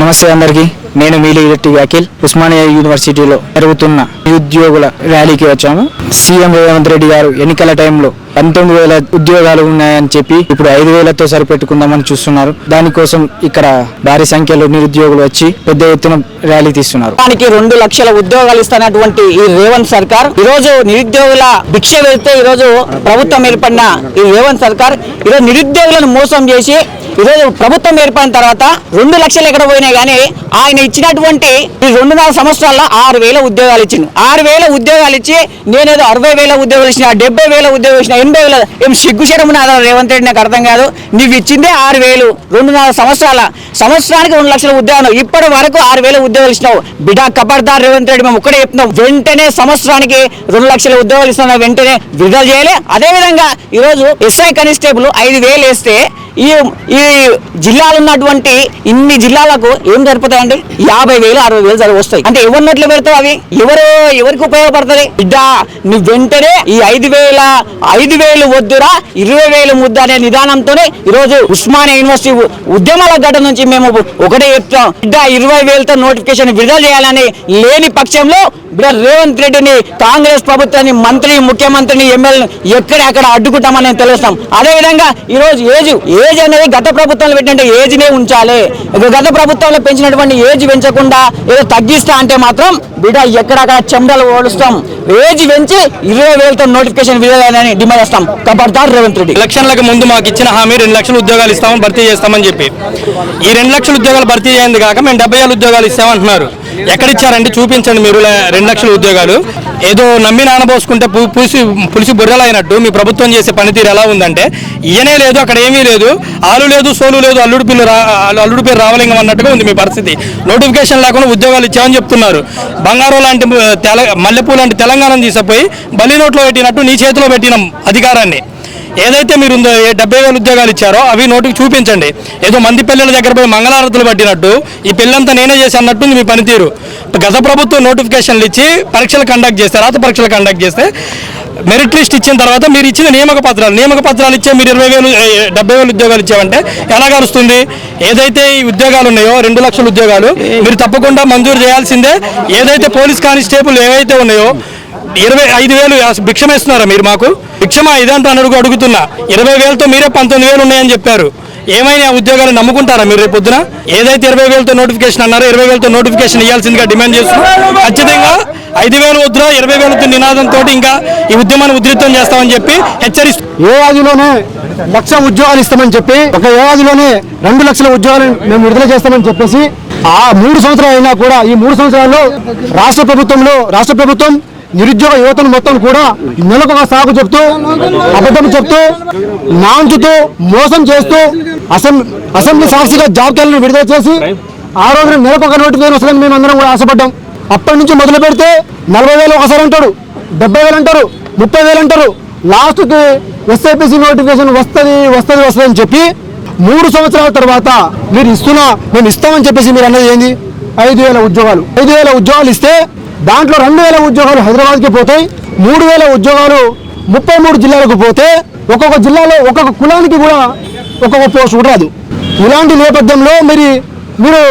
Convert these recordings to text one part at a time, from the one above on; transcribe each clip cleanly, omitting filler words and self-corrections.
నమస్తే అందరికీ, నేను మీలిరెడ్డి అఖిల్. ఉస్మానియా యూనివర్సిటీలో జరుగుతున్న నిరుద్యోగుల ర్యాలీకి వచ్చాము. సీఎం రేవంత్ రెడ్డి గారు ఎన్నికల టైంలో 19,000 ఉద్యోగాలు ఉన్నాయని చెప్పి ఇప్పుడు 5,000తో సరిపెట్టుకుందామని చూస్తున్నారు. దానికోసం ఇక్కడ భారీ సంఖ్యలో నిరుద్యోగులు వచ్చి పెద్ద ఎత్తున ర్యాలీ తీస్తున్నారు. 2 లక్షల ఉద్యోగాలు ఇస్తున్నటువంటి ఈ రేవంత్ సర్కార్ ఈ రోజు నిరుద్యోగుల భిక్ష వెళ్తే ఈ రోజు ప్రభుత్వం ఏర్పడిన ఈ రేవంత్ సర్కార్ ఈరోజు నిరుద్యోగులను మోసం చేసి ఈరోజు ప్రభుత్వం ఏర్పడిన తర్వాత 2 లక్షలు ఎక్కడ పోయినాయి కానీ ఆయన ఇచ్చినటువంటి ఈ 2.5 సంవత్సరాల్లో 6,000 ఉద్యోగాలు ఇచ్చింది. 6,000 ఉద్యోగాలు ఇచ్చి నేనేదో 60,000 ఉద్యోగాలు ఇచ్చిన, 70,000 ఉద్యోగాలు ఇచ్చిన, 80,000 ఏం సిగ్గుశరం నాదా రేవంత్ రెడ్డి? నాకు అర్థం కాదు. నువ్వు ఇచ్చిందే 6,000, 2.5 సంవత్సరానికి 2 లక్షల ఉద్యోగాలు. ఇప్పటి వరకు 6,000 ఉద్యోగాలు ఇచ్చినావు. బిడా కబర్దార్ రేవంత్ రెడ్డి, మేము ఒక్కడే చెప్తున్నాం, వెంటనే సంవత్సరానికి 2 లక్షల ఉద్యోగాలు ఇస్తున్నా, వెంటనే విడుదల చేయాలి. అదేవిధంగా ఈరోజు ఎస్ఐ కానిస్టేబుల్ 5,000 వేస్తే ఈ జిల్లాలు ఉన్నటువంటి ఇన్ని జిల్లాలకు ఏం సరిపోతాయండి? 50,000, 60,000 వస్తాయి. అంటే ఎవరి నోట్లు పెడతావు? అవి ఎవరికి ఉపయోగపడుతుంది? బిడ్డ నువ్వు వెంటనే ఈ 5,000 వద్దురా, 20,000 ముద్ద అనే నిదానంతోనే ఈరోజు ఉస్మానియా యూనివర్సిటీ ఉద్యమాల గడ్డ నుంచి మేము ఒకటే చెప్తాం, బిడ్డ 20,000తో నోటిఫికేషన్ విడుదల చేయాలని. లేని పక్షంలో బిడ్డ రేవంత్ రెడ్డిని, కాంగ్రెస్ ప్రభుత్వాన్ని, మంత్రి, ముఖ్యమంత్రిని, ఎమ్మెల్యేని ఎక్కడెక్కడ అడ్డుకుంటామని నేను తెలుస్తాం. అదేవిధంగా ఈరోజు ఏజ్ అనేది గత ప్రభుత్వంలో పెట్టినట్టు ఏజ్నే ఉంచాలి. గత ప్రభుత్వంలో పెంచినటువంటి ఏజ్ పెంచకుండా ఏదో తగ్గిస్తా అంటే మాత్రం బిడ్డ ఎక్కడక్కడ చెమటలు ఓడుస్తాం. ఏజ్ పెంచి 20,000తో నోటిఫికేషన్ విడుదలని డిమాండ్ చేస్తాం. కబర్దార్ రేవంత్ రెడ్డి. ఎలక్షన్లకు ముందు మాకు ఇచ్చిన హామీ 2 లక్షల ఉద్యోగాలు ఇస్తామని, భర్తీ చేస్తామని చెప్పి ఈ 2 లక్షల ఉద్యోగాలు భర్తీ అయింది కాక మేము 70,000 ఉద్యోగాలు ఇస్తామంటున్నారు. ఎక్కడిచ్చారండి? చూపించండి మీరు 2 లక్షల ఉద్యోగాలు. ఏదో నమ్మి నానబోసుకుంటే పులిసి బుర్రెలు అయినట్టు మీ ప్రభుత్వం చేసే పనితీరు ఎలా ఉందంటే, ఈయనే లేదు, అక్కడ ఏమీ లేదు, ఆలు లేదు, సోలు లేదు, అల్లుడు పేరు రావలింగం అన్నట్టుగా ఉంది మీ పరిస్థితి. నోటిఫికేషన్ లేకుండా ఉద్యోగాలు ఇచ్చామని చెప్తున్నారు. బంగారం లాంటి మల్లెపూ లాంటి తెలంగాణను తీసుకుపోయి బలి నోట్లో పెట్టినట్టు నీ చేతిలో పెట్టిన అధికారాన్ని ఏదైతే మీరు 70,000 ఉద్యోగాలు ఇచ్చారో అవి నోటికి చూపించండి. ఏదో మంది పిల్లల దగ్గర పోయి మంగళారతులు పట్టినట్టు ఈ పిల్లంతా నేనే చేసి అన్నట్టుంది మీ పనితీరు. గత ప్రభుత్వం నోటిఫికేషన్లు ఇచ్చి పరీక్షలు కండక్ట్ చేస్తే, రాత పరీక్షలు కండక్ట్ చేస్తే మెరిట్ లిస్ట్ ఇచ్చిన తర్వాత మీరు ఇచ్చిన నియామక పత్రాలు ఇచ్చే మీరు 70,000 ఉద్యోగాలు ఇచ్చామంటే ఎలా కలుస్తుంది? ఏదైతే ఈ ఉద్యోగాలు ఉన్నాయో 2 లక్షల ఉద్యోగాలు మీరు తప్పకుండా మంజూరు చేయాల్సిందే. ఏదైతే పోలీస్ కానిస్టేబుల్ ఏవైతే ఉన్నాయో 25,000 భిక్షమేస్తున్నారా మీరు? మాకు భిక్షమా ఇదంతా అడుగుతున్నా. 20,000తో మీరే 19,000 ఉన్నాయని చెప్పారు. ఏమైనా ఉద్యోగాలు నమ్ముకుంటారా మీరు రేపు పొద్దున? ఏదైతే 20,000తో నోటిఫికేషన్ అన్నారో 20,000తో నోటిఫికేషన్ ఇవ్వాల్సిందిగా డిమాండ్ చేస్తున్నాం. ఖచ్చితంగా 5,000 వద్దురా, 20,000తో నినాదంతో ఇంకా ఈ ఉద్యమాన్ని ఉధృతం చేస్తామని చెప్పి హెచ్చరిస్తూ ఏడాదిలోనే 1,00,000 ఉద్యోగాలు ఇస్తామని చెప్పి, ఒక ఏడాదిలోనే 2 లక్షల ఉద్యోగాలు మేము విడుదల చేస్తామని చెప్పేసి ఆ 3 సంవత్సరాలు అయినా కూడా ఈ 3 సంవత్సరాల్లో రాష్ట్ర ప్రభుత్వం నిరుద్యోగ యువతను మొత్తం కూడా నెలకొక సాగు చెప్తూ, అబద్ధం చెప్తూ, నాంచుతూ, మోసం చేస్తూ అసెంబ్లీ సాక్షిగా జాబ్ క్యాలెండర్ విడుదల చేసి ఆ రోజున నెలకొక నోటిఫికేషన్ వస్తుందని మేము అందరం కూడా ఆశపడ్డాం. అప్పటి నుంచి మొదలు పెడితే 40,000 ఒకసారి అంటాడు, 70,000 అంటారు, 30,000 అంటారు. లాస్ట్కి ఎస్ఐపిసి నోటిఫికేషన్ వస్తుంది అని చెప్పి 3 సంవత్సరాల తర్వాత మేము ఇస్తామని చెప్పేసి మీరు అన్నది ఏంది? 5,000 ఉద్యోగాలు. 5,000 ఉద్యోగాలు ఇస్తే దాంట్లో 2,000 ఉద్యోగాలు హైదరాబాద్కి పోతాయి, 3,000 ఉద్యోగాలు 33 జిల్లాలకు పోతే ఒక్కొక్క జిల్లాలో ఒక్కొక్క కులానికి కూడా ఒక్కొక్క పోస్ట్ కూడా రాదు. ఇలాంటి నేపథ్యంలో మీరు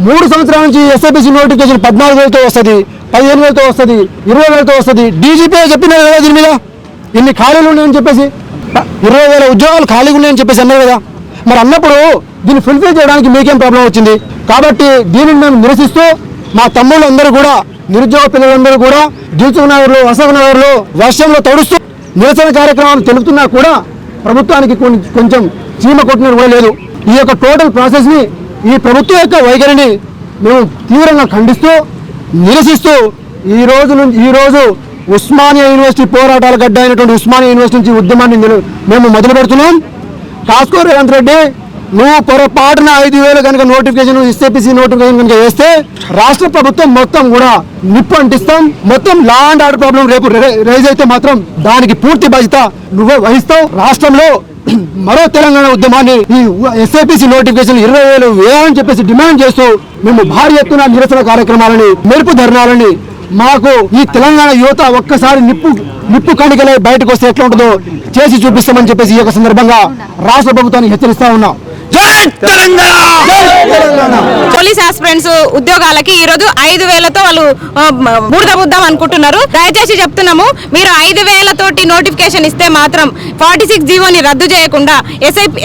3 సంవత్సరాల నుంచి ఎస్ఐపిసి నోటిఫికేషన్ 14,000తో వస్తుంది, 15,000తో వస్తుంది, 20,000తో వస్తుంది. డీజీపీ చెప్పినారు కదా దీని మీద ఇన్ని ఖాళీలు ఉన్నాయని చెప్పేసి, 20,000 ఉద్యోగాలు ఖాళీగా ఉన్నాయని చెప్పేసి అన్నారు కదా. మరి అన్నప్పుడు దీన్ని ఫుల్ఫిల్ చేయడానికి మీకేం ప్రాబ్లం వచ్చింది? కాబట్టి దీనిని మేము నిరసిస్తూ మా తమ్ముళ్ళందరూ కూడా, నిరుద్యోగ పిల్లలందరూ కూడా దిల్సుఖ్ నగర్లో, అశోక్ నగర్లో వర్షంలో తడుస్తూ నిరసన కార్యక్రమాలు తెలుపుతున్నా కూడా ప్రభుత్వానికి కొంచెం చీమ కొట్టినట్టు కూడా లేదు. ఈ యొక్క టోటల్ ప్రాసెస్ని, ఈ ప్రభుత్వం యొక్క వైఖరిని మేము తీవ్రంగా ఖండిస్తూ, నిరసిస్తూ ఈ రోజు ఉస్మానియా యూనివర్సిటీ పోరాటాల గడ్డ అయినటువంటి ఉస్మానియా యూనివర్సిటీ నుంచి ఉద్యమాన్ని మేము మొదలు పెడుతున్నాం. కాస్కో రేవంత్ రెడ్డి, నువ్వు పొరపాటున 5,000 కనుక నోటిఫికేషన్ ఎస్ఐపిసి నోటిఫికేషన్ కనుక వేస్తే రాష్ట్ర ప్రభుత్వం మొత్తం కూడా నిప్పు అంటిస్తాం. మొత్తం లా అండ్ ఆర్డర్ ప్రాబ్లం రేపు రైజ్ అయితే మాత్రం దానికి పూర్తి బాధ్యత నువ్వే వహిస్తావు. రాష్ట్రంలో మరో తెలంగాణ ఉద్యమాన్ని ఈ ఎస్ఐపిసి నోటిఫికేషన్ 20,000 వేయాలని చెప్పేసి డిమాండ్ చేస్తూ మేము భారీ ఎత్తున నిరసన కార్యక్రమాలని, మెరుపు ధర్నాలని మాకు ఈ తెలంగాణ యువత ఒక్కసారి నిప్పు కణికలై బయటకు వస్తే ఎట్లా ఉంటుందో చేసి చూపిస్తామని చెప్పేసి ఈ యొక్క సందర్భంగా రాష్ట్ర ప్రభుత్వాన్ని హెచ్చరిస్తా ఉన్నాం. పోలీస్ ఆస్పిరెంట్స్ ఉద్యోగాలకి ఈ రోజు 5,000తో వాళ్ళు బూడిదబుద్దాం అనుకుంటున్నారు. దయచేసి చెప్తున్నాము, మీరు 5,000 తోటి నోటిఫికేషన్ ఇస్తే మాత్రం 46 జీవోని రద్దు చేయకుండా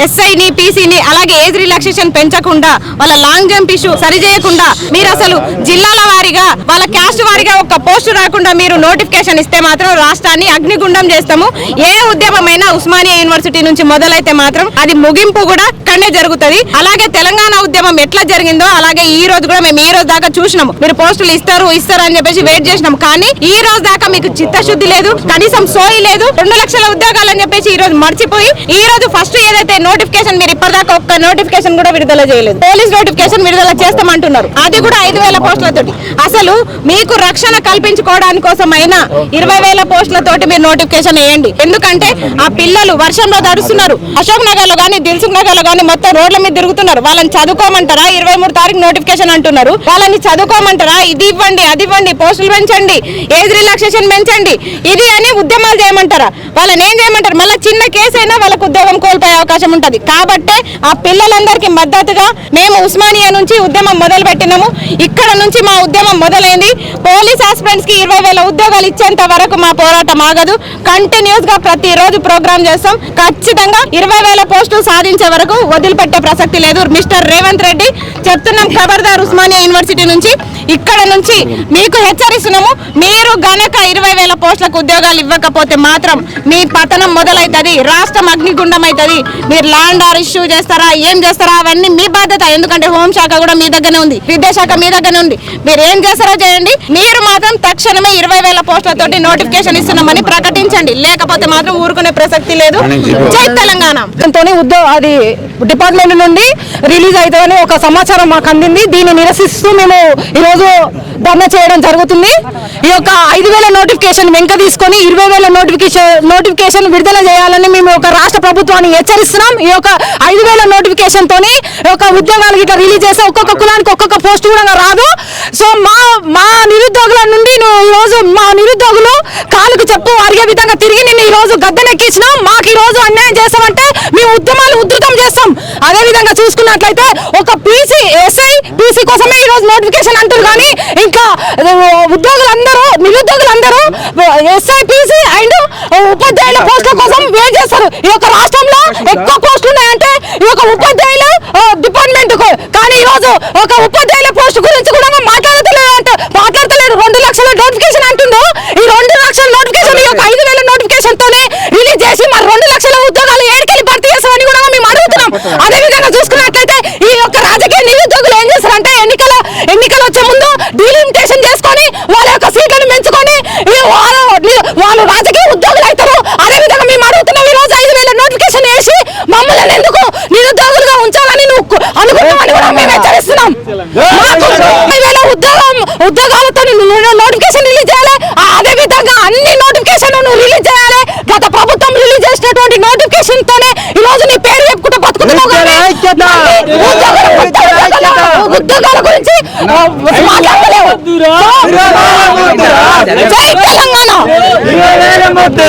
ఎస్ఐని పీసీని అలాగే ఏజ్ రిలాక్సేషన్ పెంచకుండా వాళ్ళ లాంగ్ జంప్ ఇష్యూ సరి చేయకుండా మీరు అసలు జిల్లాల వారీగా వాళ్ళ క్యాస్ట్ వారీగా ఒక పోస్టు రాకుండా మీరు నోటిఫికేషన్ ఇస్తే మాత్రం రాష్ట్రాన్ని అగ్నిగుండం చేస్తాము. ఏ ఉద్యమమైనా ఉస్మానియా యూనివర్సిటీ నుంచి మొదలైతే మాత్రం అది ముగింపు కూడా ఇక్కడనే జరుగుతుంది. అలాగే తెలంగాణ ఉద్యమం ఎట్లా జరిగిందో అలాగే ఈ రోజు కూడా మేము ఈ రోజు దాకా చూసినాము. మీరు పోస్టులు ఇస్తారు అని చెప్పేసి వెయిట్ చేసినాం. కానీ ఈ రోజు దాకా మీకు చిత్తశుద్ధి లేదు, కనీసం సోయి లేదు. 2 లక్షల ఉద్యోగాలు అని చెప్పేసి ఈ రోజు మర్చిపోయి ఈ రోజు ఫస్ట్ ఏదైతే నోటిఫికేషన్ మీరు ఇప్పటిదాకా ఒక్క నోటిఫికేషన్ కూడా విడుదల చేయలేదు. పోలీస్ నోటిఫికేషన్ విడుదల చేస్తామంటున్నారు, అది కూడా 5,000 పోస్టులతోటి. అసలు మీకు రక్షణ కల్పించుకోవడానికి కోసమైనా 20,000 పోస్టులతోటి మీరు నోటిఫికేషన్ వేయండి. ఎందుకంటే ఆ పిల్లలు వర్షంలో తడుస్తున్నారు. అశోక్ నగర్ లో కానీ దిల్సుఖ్ నగర్ లో కానీ మొత్తం రోడ్ల మీద తిరుగుతున్నారు. వాళ్ళని చదువుకోమంటారా? 23 తారీఖు నోటిఫికేషన్ అంటున్నారు. వాళ్ళని చదువుకోమంటారా? ఇది ఇవ్వండి, అది ఇవ్వండి, పోస్టులు పెంచండి, ఏజ్ రిలాక్సేషన్ పెంచండి, ఇది అని ఉద్యమాలు చేయమంటారా? వాళ్ళని ఏం చేయమంటారు? మళ్ళీ చిన్న కేసు అయినా వాళ్ళకు ఉద్యోగం కోల్పోయే అవకాశం ఉంటది. కాబట్టి ఆ పిల్లలందరికీ మద్దతుగా మేము ఉస్మానియా నుంచి ఉద్యమం మొదలు పెట్టినాము. ఇక్కడ నుంచి మా ఉద్యమం మొదలైంది. పోలీస్ ఆస్పిరెంట్స్ కి 20,000 ఉద్యోగాలు ఇచ్చేంత వరకు మా పోరాటం ఆగదు. కంటిన్యూస్ గా ప్రతిరోజు ప్రోగ్రామ్ చేస్తాం. ఖచ్చితంగా 20,000 పోస్టులు సాధించే వరకు వదిలిపెట్టే ప్రసక్తి లేదు. మిస్టర్ రేవంత్ రెడ్డి చెప్తున్నాం, ఖబర్దార్ ఉస్మానియా యూనివర్సిటీ నుంచి, ఇక్కడ నుంచి మీకు హెచ్చరిస్తున్నాము. మీరు గనక 20,000 పోస్టులకు ఉద్యోగాలు ఇవ్వకపోతే మాత్రం మీ పతనం మొదలవుతుంది, రాష్ట్రం అగ్నిగుండం అవుతుంది. మీరు ల్యాండ్ ఆర్ ఇష్యూ చేస్తారా, ఏం చేస్తారా, అవన్నీ మీ బాధ్యత. ఎందుకంటే హోంశాఖ కూడా మీ దగ్గరనే ఉంది, విద్యాశాఖ మీ దగ్గరనే ఉంది. మీరు ఏం చేస్తారో చేయండి. మీరు మాత్రం తక్షణమే 20,000 పోస్టులతోటి నోటిఫికేషన్ ఇస్తున్నామని ప్రకటించండి. లేకపోతే మాత్రం ఊరుకునే ప్రసక్తి లేదు. జై తెలంగాణ. అది డిపార్ట్మెంట్ నుండి రిలీజ్ అవుతుందని ఒక సమాచారం మాకు అందింది. దీన్ని నిరసిస్తూ మేము ఈరోజు ధర్నా చేయడం జరుగుతుంది. ఈ యొక్క 5,000 నోటిఫికేషన్ వెంక తీసుకొని 20,000 నోటిఫికేషన్ విడుదల చేయాలని మేము ఒక రాష్ట్ర ప్రభుత్వాన్ని హెచ్చరిస్తున్నాం. ఈ యొక్క 5,000 నోటిఫికేషన్ తోని ఒక ఉద్యోగాలు ఇట్లా రిలీజ్ చేస్తే ఒక్కొక్క కులానికి ఒక్కొక్క పోస్ట్ కూడా రాదు. సో మా నిరుద్యోగుల నుండి ఈ రోజు మా నిరుద్యోగులు కాలుకు చెప్పు అరిగే విధంగా తిరిగి నిన్ను ఈ రోజు గద్దెనెక్కించినాం. మాకు ఈ రోజు అన్యాయం చేస్తామంటే మేము ఉద్యమాలు ఉధృతం చేస్తాం. అదే విధంగా చూసుకున్నట్లయితే ఒక పీసీ ఎస్ఐ పీసీ కోసమే ఈ రోజు నోటిఫికేషన్ అంటారు. కానీ ఇంకా ఉద్యోగులందరూ నిరుద్యోగులందరూ ఎస్ఐ పీసీ అండ్ ఉపాధ్యాయుల పోస్టుల కోసం వెయిట్ చేస్తారు. ఈ యొక్క రాష్ట్రంలో ఎక్కువ పోస్టులు ఉన్నాయంటే ఈ యొక్క ఉపాధ్యాయుల డిపార్ట్మెంట్ కు. కానీ ఈ రోజు ఒక ఉపాధ్యాయుల పోస్టు గురించి కూడా మాట్లాడతలేదు. 2 లక్షల నోటిఫికేషన్ అంటుందో ఈ 2 లక్షల నోటిఫికేషన్ ఈ యొక్క 5,000 నోటిఫికేషన్ తోనే రిలీజ్ చేసి మరి 2 లక్షల ఉద్యోగాలు ఏడికెళ్ళి భర్తీ చేస్తామని కూడా మేము అడుగుతున్నాం. అదే విధంగా చూసుకున్నట్లయితే ఈ యొక్క రాజకీయ నిరుద్యోగులు ఏం చేస్తారంటే ఎన్నికలు వచ్చే ముందు డీలిమిటేషన్ చేసుకొని వాళ్ళ యొక్క సీట్లను పెంచుకొని వాళ్ళు రాజకీయ ఉద్యోగులు అవుతారు. అదే విధంగా మేము అడుగుతున్నాం. ఈ రోజు 5,000 నోటిఫికేషన్ వేసి మమ్మల్ని ఎందుకు నిరుద్యోగులుగా ఉంచాలని నువ్వు అనుకుంటామని కూడా మేము హెచ్చరిస్తున్నాం. 5,000 ఉద్యోగాలతో నోటిఫికేషన్ రిలీజ్ చేయాలి. అదే విధంగా అన్ని నోటిఫికేషన్ రిలీజ్ చేయాలి. గత ప్రభుత్వం రిలీజ్ చేసినటువంటి నోటిఫికేషన్ తోనే ఈ రోజు నీ పేరు చెప్పుకుంటూ బతుకుతున్నావు. ఉద్యోగాల గురించి మాట్లాడలేవు. జై తెలంగాణ.